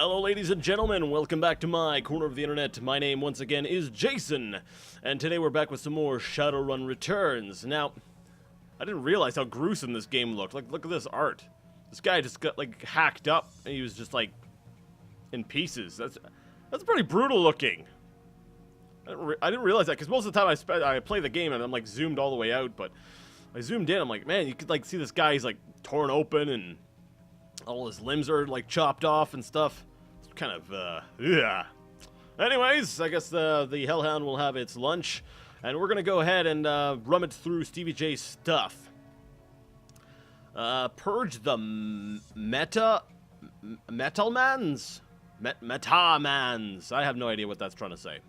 Hello ladies and gentlemen, welcome back to my corner of the internet. My name once again is Jason, and today we're back with some more Shadowrun Returns. Now, I didn't realize how gruesome this game looked. Like, look at this art. This guy just got, like, hacked up, and he was just, like, in pieces. That's pretty brutal looking. I didn't realize that, because most of the time I play the game and I'm, like, zoomed all the way out, but I zoomed in, I'm like, man, you could, like, see this guy, he's, like, torn open, and all his limbs are, like, chopped off and stuff. It's kind of, yeah. Anyways, I guess the Hellhound will have its lunch, and we're gonna go ahead and rummage through Stevie J's stuff. Purge the Metalmans? Metamans. I have no idea what that's trying to say.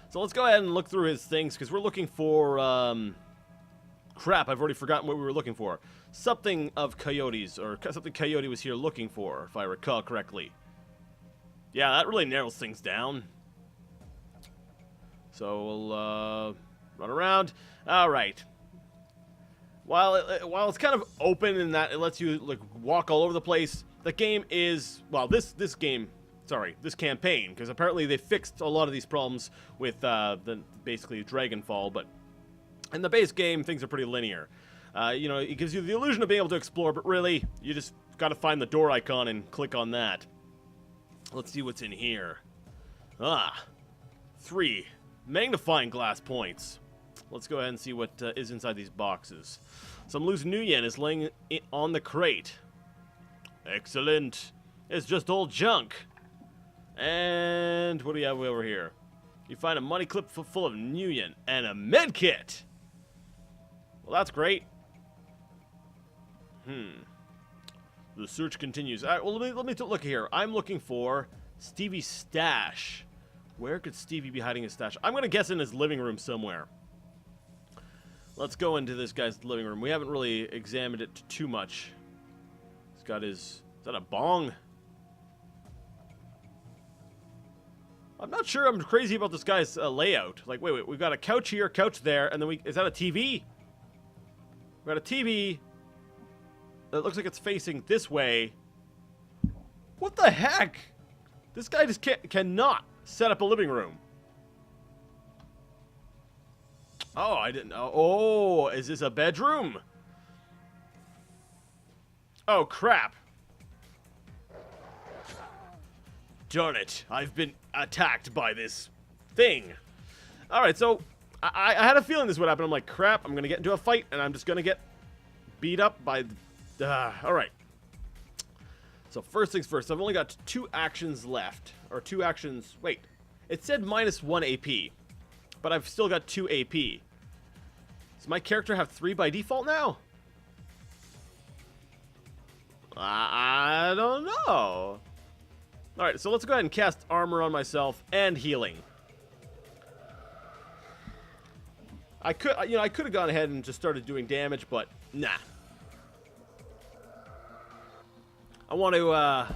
So let's go ahead and look through his things, because we're looking for, crap, I've already forgotten what we were looking for. Something of Coyote's, or something Coyote was here looking for, if I recall correctly. Yeah, that really narrows things down. So we'll, run around. Alright. While it's kind of open in that it lets you, like, walk all over the place, the game is, well, this campaign, because apparently they fixed a lot of these problems with, basically Dragonfall, but in the base game, things are pretty linear. You know, it gives you the illusion of being able to explore, but really, you just gotta find the door icon and click on that. Let's see what's in here. 3 magnifying glass points. Let's go ahead and see what is inside these boxes. Some loose Nuyen is laying on the crate. Excellent. It's just old junk. And what do we have over here? You find a money clip full of Nuyen and a med kit. Well, that's great. The search continues. All right, well, let me look here. I'm looking for Stevie's stash. Where could Stevie be hiding his stash? I'm going to guess in his living room somewhere. Let's go into this guy's living room. We haven't really examined it too much. He's got his... Is that a bong? I'm not sure I'm crazy about this guy's layout. Like, wait, we've got a couch here, couch there, and then is that a TV? We've got a TV that looks like it's facing this way. What the heck? This guy just cannot set up a living room. Oh, I didn't know. Oh, is this a bedroom? Oh, crap. Darn it. I've been attacked by this thing. Alright, so I had a feeling this would happen. I'm like, crap, I'm going to get into a fight, and I'm just going to get beat up by... Alright. So first things first, I've only got 2 actions left. Or 2 actions... Wait. It said -1 AP. But I've still got 2 AP. Does my character have 3 by default now? I don't know. Alright, so let's go ahead and cast armor on myself and healing. I could have gone ahead and just started doing damage, but nah. I want to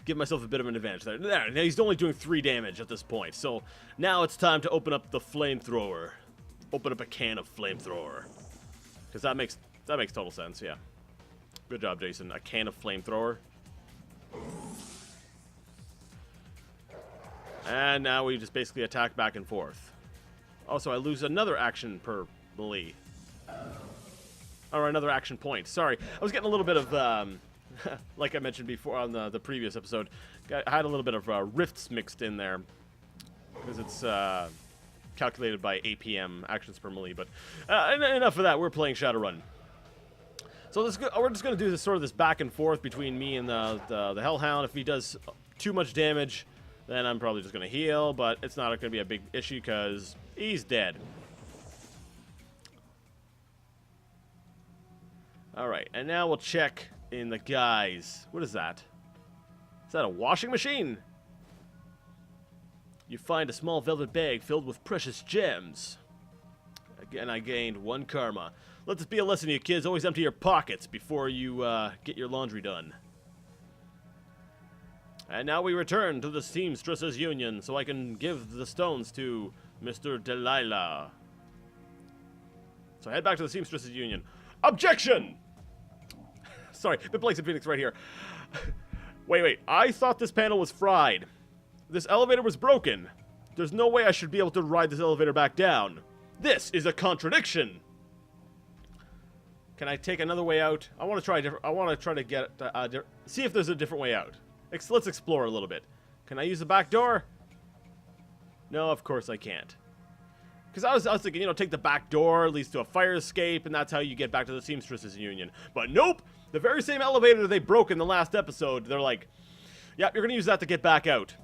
give myself a bit of an advantage there. Now he's only doing 3 damage at this point, so now it's time to open up the flamethrower. Open up a can of flamethrower, because that makes total sense. Yeah, good job, Jason. A can of flamethrower. And now we just basically attack back and forth. Also, I lose another action per melee. Or another action point. Sorry, I was getting a little bit of, like I mentioned before on the previous episode, I had a little bit of rifts mixed in there. Because it's calculated by APM, actions per melee. But enough of that, we're playing Shadowrun. So we're just going to do this back and forth between me and the Hellhound. If he does too much damage, then I'm probably just going to heal, but it's not going to be a big issue because he's dead. Alright, and now we'll check in the guys. What is that? Is that a washing machine? You find a small velvet bag filled with precious gems. Again, I gained 1 karma. Let this be a lesson to you kids. Always empty your pockets before you get your laundry done. And now we return to the Seamstresses Union so I can give the stones to Mr. Delilah. So head back to the Seamstresses Union. Objection! Sorry, been playing some Phoenix right here. Wait. I thought this panel was fried. This elevator was broken. There's no way I should be able to ride this elevator back down. This is a contradiction. Can I take another way out? I want to try different. I want to try to get see if there's a different way out. Let's explore a little bit. Can I use the back door? No, of course I can't. Because I was thinking, you know, take the back door, leads to a fire escape, and that's how you get back to the Seamstresses Union. But nope! The very same elevator they broke in the last episode, they're like, yep, you're going to use that to get back out.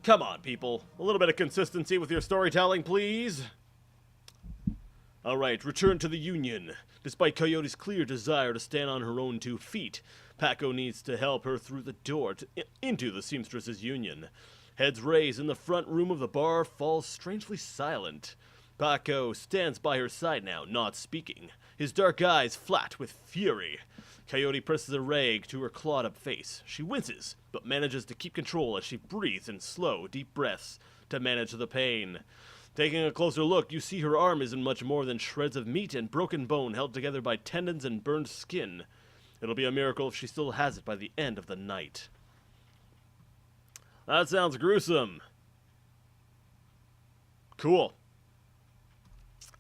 Come on, people. A little bit of consistency with your storytelling, please. Alright, return to the Union. Despite Coyote's clear desire to stand on her own 2 feet, Paco needs to help her through the door into the Seamstresses Union. Heads raised in the front room of the bar falls strangely silent. Paco stands by her side now, not speaking, his dark eyes flat with fury. Coyote presses a rag to her clawed-up face. She winces, but manages to keep control as she breathes in slow, deep breaths to manage the pain. Taking a closer look, you see her arm isn't much more than shreds of meat and broken bone held together by tendons and burned skin. It'll be a miracle if she still has it by the end of the night. That sounds gruesome. Cool.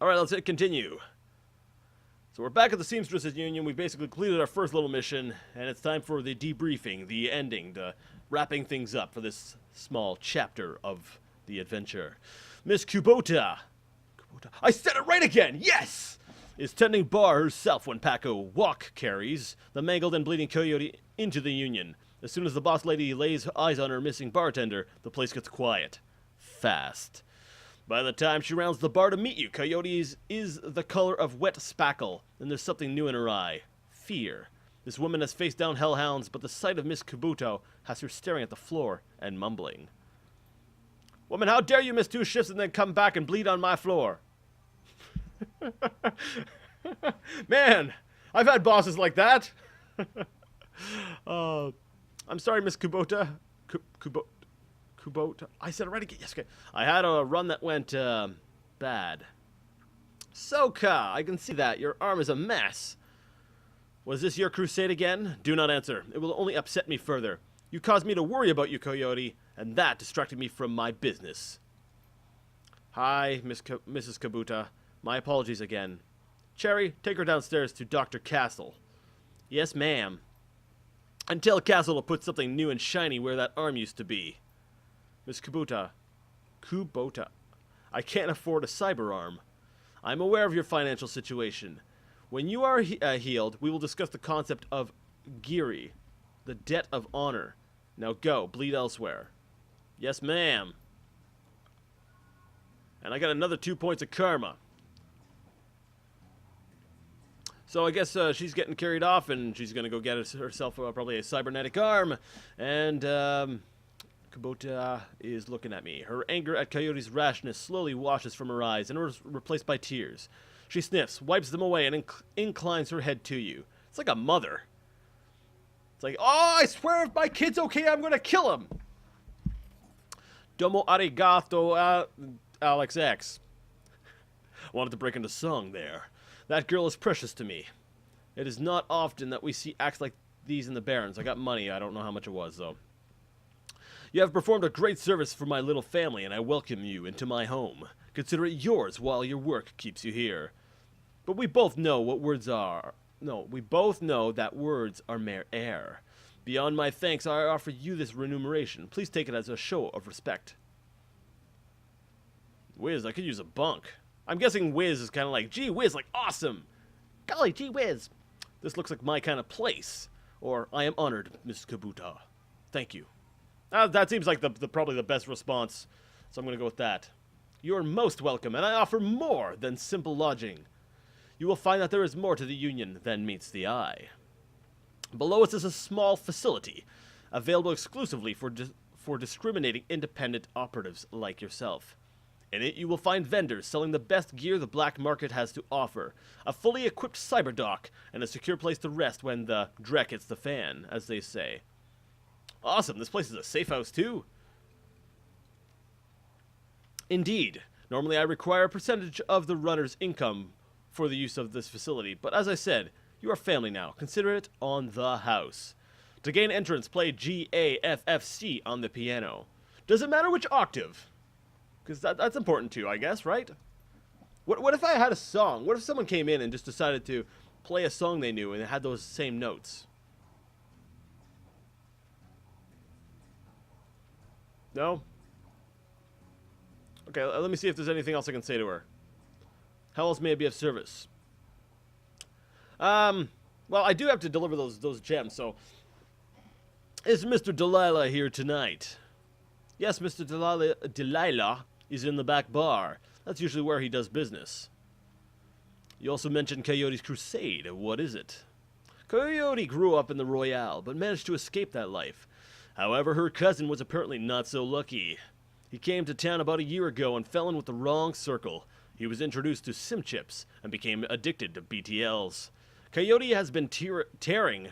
Alright, let's continue. So we're back at the Seamstresses Union. We basically completed our first little mission, and it's time for the debriefing, the ending, the wrapping things up for this small chapter of the adventure. Miss Kubota, I said it right again, yes! Is tending bar herself when Paco carries the mangled and bleeding Coyote into the Union. As soon as the boss lady lays eyes on her missing bartender, the place gets quiet. Fast. By the time she rounds the bar to meet you, Coyote is the color of wet spackle, and there's something new in her eye. Fear. This woman has faced down hellhounds, but the sight of Miss Kabuto has her staring at the floor and mumbling. Woman, how dare you miss 2 shifts and then come back and bleed on my floor? Man, I've had bosses like that. I'm sorry, Miss Kubota. Kubota. I said it right again. Yes, okay. I had a run that went, bad. Soka, I can see that. Your arm is a mess. Was this your crusade again? Do not answer. It will only upset me further. You caused me to worry about you, Coyote, and that distracted me from my business. Hi, Mrs. Kabuta. My apologies again. Cherry, take her downstairs to Dr. Castle. Yes, ma'am. And tell Castle to put something new and shiny where that arm used to be. Miss Kubota. I can't afford a cyber arm. I'm aware of your financial situation. When you are healed, we will discuss the concept of Giri, the debt of honor. Now go, bleed elsewhere. Yes, ma'am. And I got another 2 points of karma. So I guess she's getting carried off, and she's going to go get herself probably a cybernetic arm. And Kubota is looking at me. Her anger at Coyote's rashness slowly washes from her eyes and is replaced by tears. She sniffs, wipes them away, and inclines her head to you. It's like a mother. It's like, oh, I swear if my kid's okay, I'm going to kill him. Domo arigato, Alex X. Wanted to break into song there. That girl is precious to me. It is not often that we see acts like these in the Barrens. I got money. I don't know how much it was, though. You have performed a great service for my little family, and I welcome you into my home. Consider it yours while your work keeps you here. But we both know what words are. No, we both know that words are mere air. Beyond my thanks, I offer you this remuneration. Please take it as a show of respect. Whiz, I could use a bunk. I'm guessing whiz is kind of like, gee whiz, like awesome. Golly, gee whiz. This looks like my kind of place. Or, I am honored, Miss Kabuta. Thank you. That seems like probably the best response, so I'm going to go with that. You are most welcome, and I offer more than simple lodging. You will find that there is more to the Union than meets the eye. Below us is a small facility, available exclusively for discriminating independent operatives like yourself. In it, you will find vendors selling the best gear the black market has to offer, a fully equipped cyberdock, and a secure place to rest when the dreck hits the fan, as they say. Awesome, this place is a safe house too. Indeed, normally I require a percentage of the runner's income for the use of this facility, but as I said, you are family now. Consider it on the house. To gain entrance, play G-A-F-F-C on the piano. Does it matter which octave? Because that's important too, I guess, right? What if I had a song? What if someone came in and just decided to play a song they knew and it had those same notes? No? Okay, let me see if there's anything else I can say to her. How else may I be of service? Well, I do have to deliver those gems, so... Is Mr. Delilah here tonight? Yes, Mr. Delilah is in the back bar. That's usually where he does business. You also mentioned Coyote's crusade. What is it? Coyote grew up in the Royale, but managed to escape that life. However, her cousin was apparently not so lucky. He came to town about a year ago and fell in with the wrong circle. He was introduced to sim chips and became addicted to BTLs. Coyote has been tearing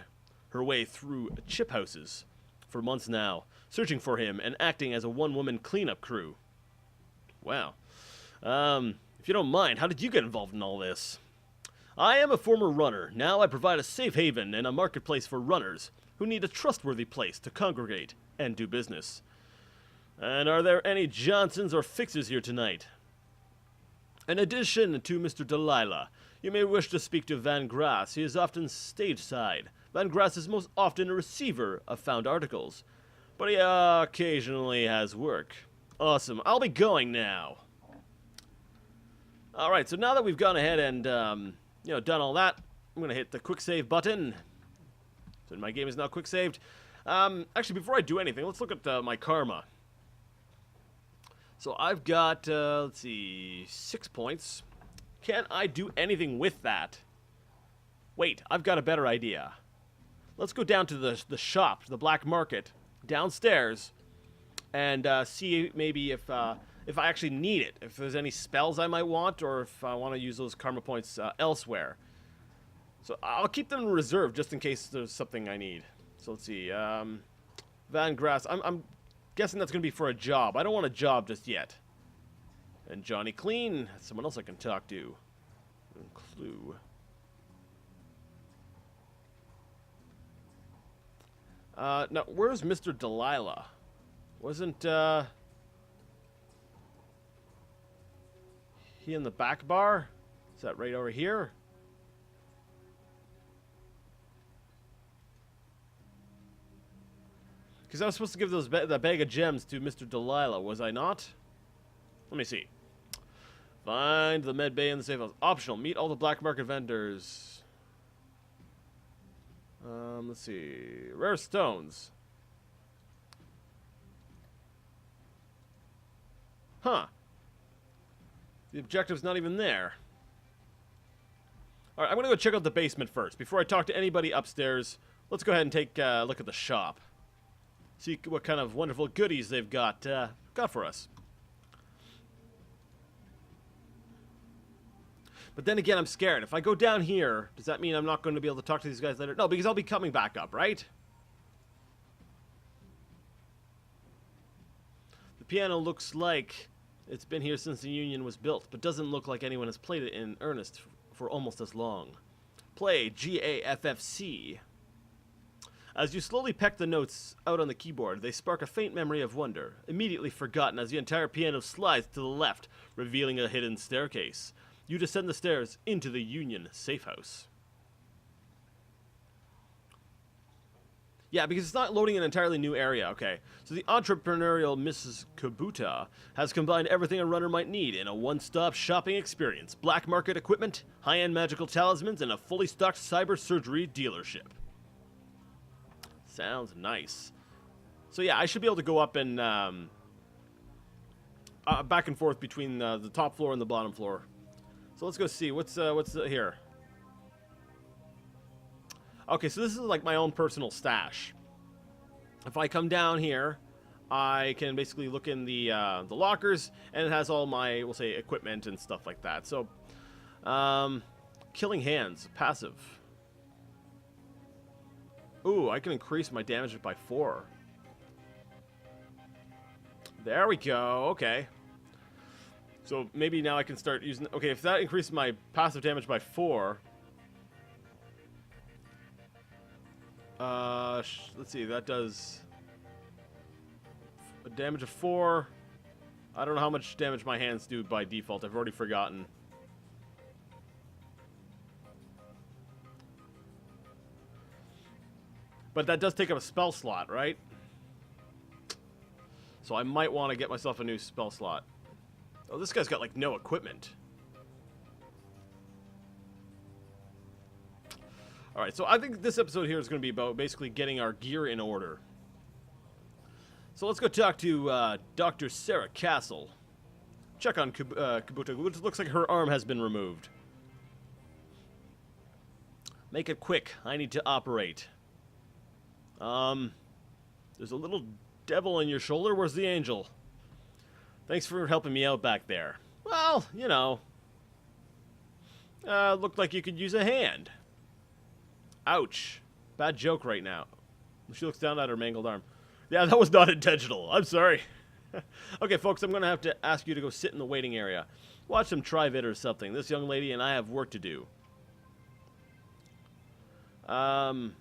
her way through chip houses for months now, searching for him and acting as a one-woman cleanup crew. Wow. If you don't mind, how did you get involved in all this? I am a former runner. Now I provide a safe haven and a marketplace for runners who need a trustworthy place to congregate and do business. And are there any Johnsons or Fixes here tonight? In addition to Mr. Delilah, you may wish to speak to Van Grass. He is often stage side. Van Grass is most often a receiver of found articles, but he occasionally has work. Awesome. I'll be going now. Alright, so now that we've gone ahead and, done all that, I'm going to hit the quick save button. So my game is now quick saved. Actually, before I do anything, let's look at my karma. So I've got, let's see, 6 points. Can I do anything with that? Wait, I've got a better idea. Let's go down to the shop, the black market, downstairs, and see maybe if I actually need it. If there's any spells I might want, or if I want to use those karma points elsewhere. So I'll keep them in reserve just in case there's something I need. So let's see. Van Grass. I'm guessing that's going to be for a job. I don't want a job just yet. And Johnny Clean. Someone else I can talk to. Clue. Now, where's Mr. Delilah? Wasn't, he in the back bar? Is that right over here? Because I was supposed to give that bag of gems to Mr. Delilah, was I not? Let me see. Find the med bay in the safe house. Optional. Meet all the black market vendors. Let's see. Rare stones. Huh. The objective's not even there. Alright, I'm gonna go check out the basement first. Before I talk to anybody upstairs, let's go ahead and take a look at the shop. See what kind of wonderful goodies they've got for us. But then again, I'm scared. If I go down here, does that mean I'm not going to be able to talk to these guys later? No, because I'll be coming back up, right? The piano looks like it's been here since the Union was built, but doesn't look like anyone has played it in earnest for almost as long. Play G-A-F-F-C. As you slowly peck the notes out on the keyboard, they spark a faint memory of wonder, immediately forgotten as the entire piano slides to the left, revealing a hidden staircase. You descend the stairs into the Union safe house. Yeah, because it's not loading an entirely new area, okay. So the entrepreneurial Mrs. Kabuta has combined everything a runner might need in a one-stop shopping experience. Black market equipment, high-end magical talismans, and a fully stocked cyber surgery dealership. Sounds nice. So yeah, I should be able to go up and back and forth between the top floor and the bottom floor. So let's go see what's here. Okay, so this is like my own personal stash. If I come down here, I can basically look in the lockers, and it has all my, we'll say, equipment and stuff like that. So, killing hands, passive. Ooh, I can increase my damage by 4. There we go. Okay. So maybe now I can start using... Okay, if that increases my passive damage by 4... Let's see, that does a damage of 4. I don't know how much damage my hands do by default. I've already forgotten. But that does take up a spell slot, right? So I might want to get myself a new spell slot. Oh, this guy's got, like, no equipment. Alright, so I think this episode here is going to be about basically getting our gear in order. So let's go talk to Dr. Sarah Castle. Check on Kabuto, which looks like her arm has been removed. Make it quick. I need to operate. There's a little devil in your shoulder. Where's the angel? Thanks for helping me out back there. Well, you know. Looked like you could use a hand. Ouch. Bad joke right now. She looks down at her mangled arm. Yeah, that was not intentional. I'm sorry. Okay, folks, I'm going to have to ask you to go sit in the waiting area. Watch some Tri-Vid or something. This young lady and I have work to do. You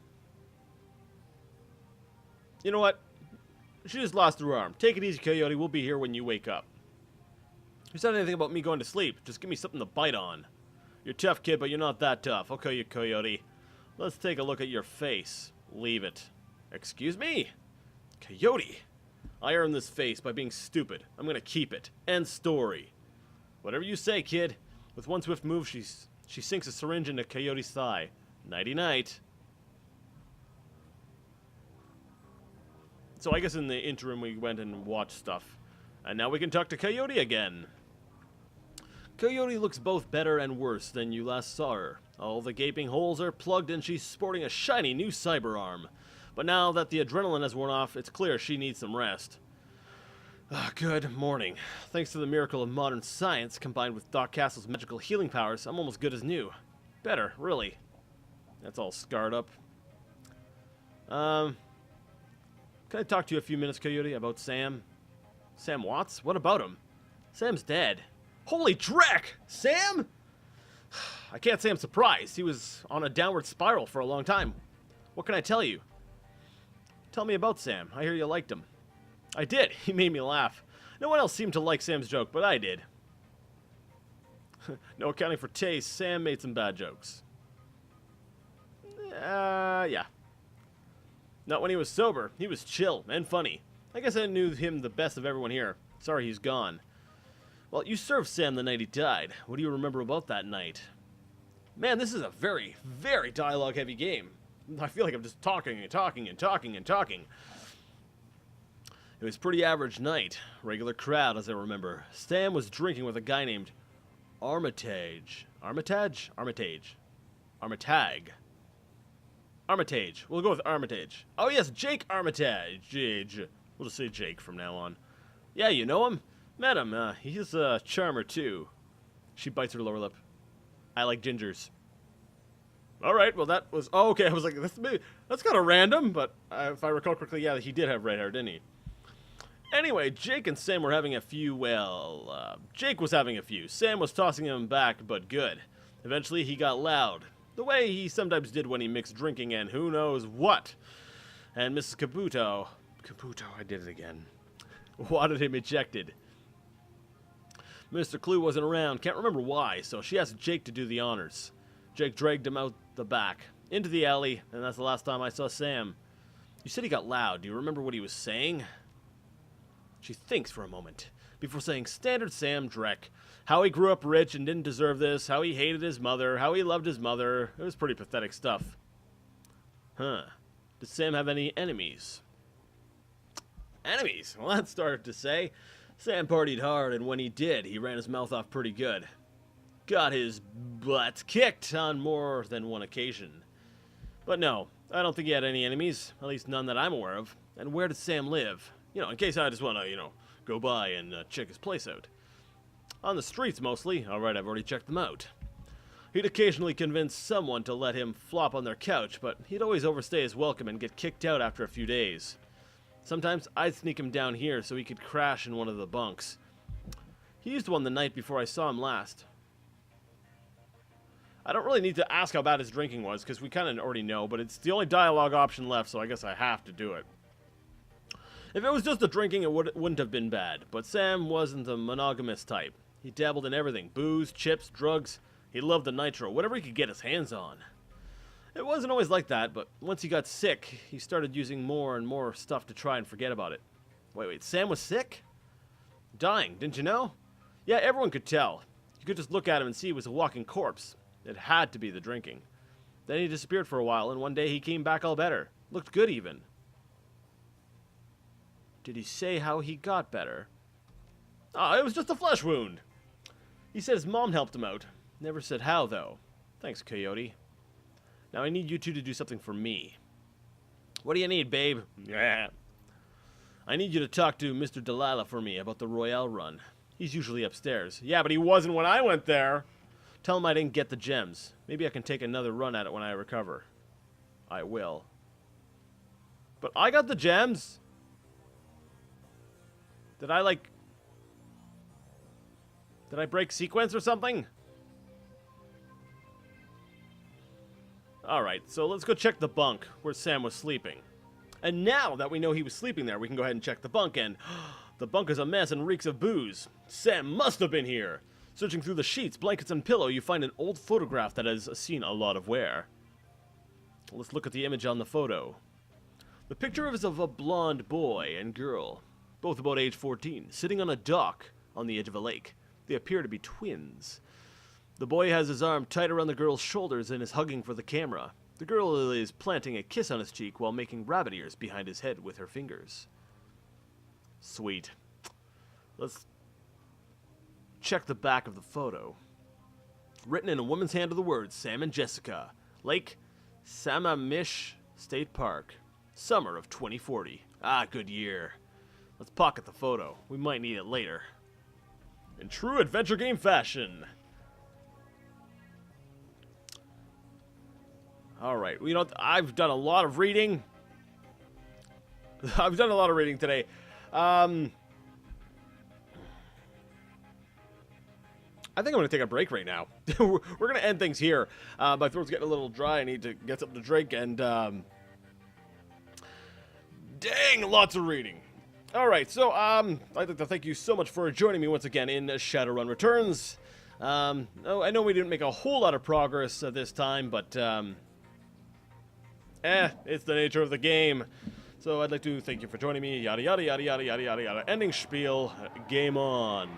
know what? She just lost her arm. Take it easy, Coyote. We'll be here when you wake up. Who said anything about me going to sleep? Just give me something to bite on. You're tough, kid, but you're not that tough. Okay, you Coyote. Let's take a look at your face. Leave it. Excuse me? Coyote. I earned this face by being stupid. I'm gonna keep it. End story. Whatever you say, kid. With one swift move, she sinks a syringe into Coyote's thigh. Nighty-night. So I guess in the interim we went and watched stuff. And now we can talk to Coyote again. Coyote looks both better and worse than you last saw her. All the gaping holes are plugged and she's sporting a shiny new cyber arm. But now that the adrenaline has worn off, it's clear she needs some rest. Good morning. Thanks to the miracle of modern science, combined with Doc Castle's magical healing powers, I'm almost good as new. Better, really. That's all scarred up. Can I talk to you a few minutes, Coyote, about Sam? Sam Watts? What about him? Sam's dead. Holy dreck! Sam? I can't say I'm surprised. He was on a downward spiral for a long time. What can I tell you? Tell me about Sam. I hear you liked him. I did. He made me laugh. No one else seemed to like Sam's joke, but I did. No accounting for taste, Sam made some bad jokes. Yeah. Not when he was sober. He was chill and funny. I guess I knew him the best of everyone here. Sorry he's gone. Well, you served Sam the night he died. What do you remember about that night? Man, this is a very, very dialogue-heavy game. I feel like I'm just talking and talking and talking and talking. It was a pretty average night. Regular crowd, as I remember. Sam was drinking with a guy named Armitage. Armitage? Armitage. Armitag. Armitage. We'll go with Armitage. Oh, yes, Jake Armitage. We'll just say Jake from now on. Yeah, you know him? Met him. He's a charmer, too. She bites her lower lip. I like gingers. All right, well, that was... Oh, okay, I was like, that's kind of random, but if I recall correctly, yeah, he did have red hair, didn't he? Anyway, Jake and Sam were having a few, Jake was having a few. Sam was tossing him back, but good. Eventually, he got loud. The way he sometimes did when he mixed drinking and who knows what. And Mrs. Kabuto, I did it again, wanted him ejected. Mr. Clue wasn't around, can't remember why, so she asked Jake to do the honors. Jake dragged him out the back, into the alley, and that's the last time I saw Sam. You said he got loud. Do you remember what he was saying? She thinks for a moment, before saying standard Sam Drek. How he grew up rich and didn't deserve this, how he hated his mother, how he loved his mother. It was pretty pathetic stuff. Huh. Did Sam have any enemies? Enemies? Well, that's started to say. Sam partied hard, and when he did, he ran his mouth off pretty good. Got his butt kicked on more than one occasion. But no, I don't think he had any enemies, at least none that I'm aware of. And where did Sam live? You know, in case I just want to, go by and check his place out. On the streets, mostly. Alright, I've already checked them out. He'd occasionally convince someone to let him flop on their couch, but he'd always overstay his welcome and get kicked out after a few days. Sometimes I'd sneak him down here so he could crash in one of the bunks. He used one the night before I saw him last. I don't really need to ask how bad his drinking was, because we kind of already know, but it's the only dialogue option left, so I guess I have to do it. If it was just the drinking, it wouldn't have been bad, but Sam wasn't a monogamous type. He dabbled in everything: booze, chips, drugs. He loved the nitro, whatever he could get his hands on. It wasn't always like that, but once he got sick, he started using more and more stuff to try and forget about it. Wait, Sam was sick? Dying, didn't you know? Yeah, everyone could tell. You could just look at him and see he was a walking corpse. It had to be the drinking. Then he disappeared for a while, and one day he came back all better. Looked good, even. Did he say how he got better? Ah, it was just a flesh wound. He said his mom helped him out. Never said how, though. Thanks, Coyote. Now I need you two to do something for me. What do you need, babe? Yeah. I need you to talk to Mr. Delilah for me about the Royale run. He's usually upstairs. Yeah, but he wasn't when I went there. Tell him I didn't get the gems. Maybe I can take another run at it when I recover. I will. But I got the gems. Did I break sequence or something? Alright, so let's go check the bunk where Sam was sleeping. And now that we know he was sleeping there, we can go ahead and check the bunk, and the bunk is a mess and reeks of booze. Sam must have been here. Searching through the sheets, blankets, and pillow, you find an old photograph that has seen a lot of wear. Let's look at the image on the photo. The picture is of a blonde boy and girl, both about age 14, sitting on a dock on the edge of a lake. They appear to be twins. The boy has his arm tight around the girl's shoulders and is hugging for the camera. The girl is planting a kiss on his cheek while making rabbit ears behind his head with her fingers. Sweet. Let's check the back of the photo. Written in a woman's hand are the words, Sam and Jessica. Lake Sammamish State Park. Summer of 2040. Ah, good year. Let's pocket the photo. We might need it later. In true adventure game fashion. Alright, you know, I've done a lot of reading. I've done a lot of reading today. I think I'm going to take a break right now. We're going to end things here. My throat's getting a little dry. I need to get something to drink, and dang, lots of reading. Alright, so I'd like to thank you so much for joining me once again in Shadowrun Returns. I know we didn't make a whole lot of progress this time, but it's the nature of the game. So I'd like to thank you for joining me. Yada yada yada yada yada yada yada. Ending spiel. Game on.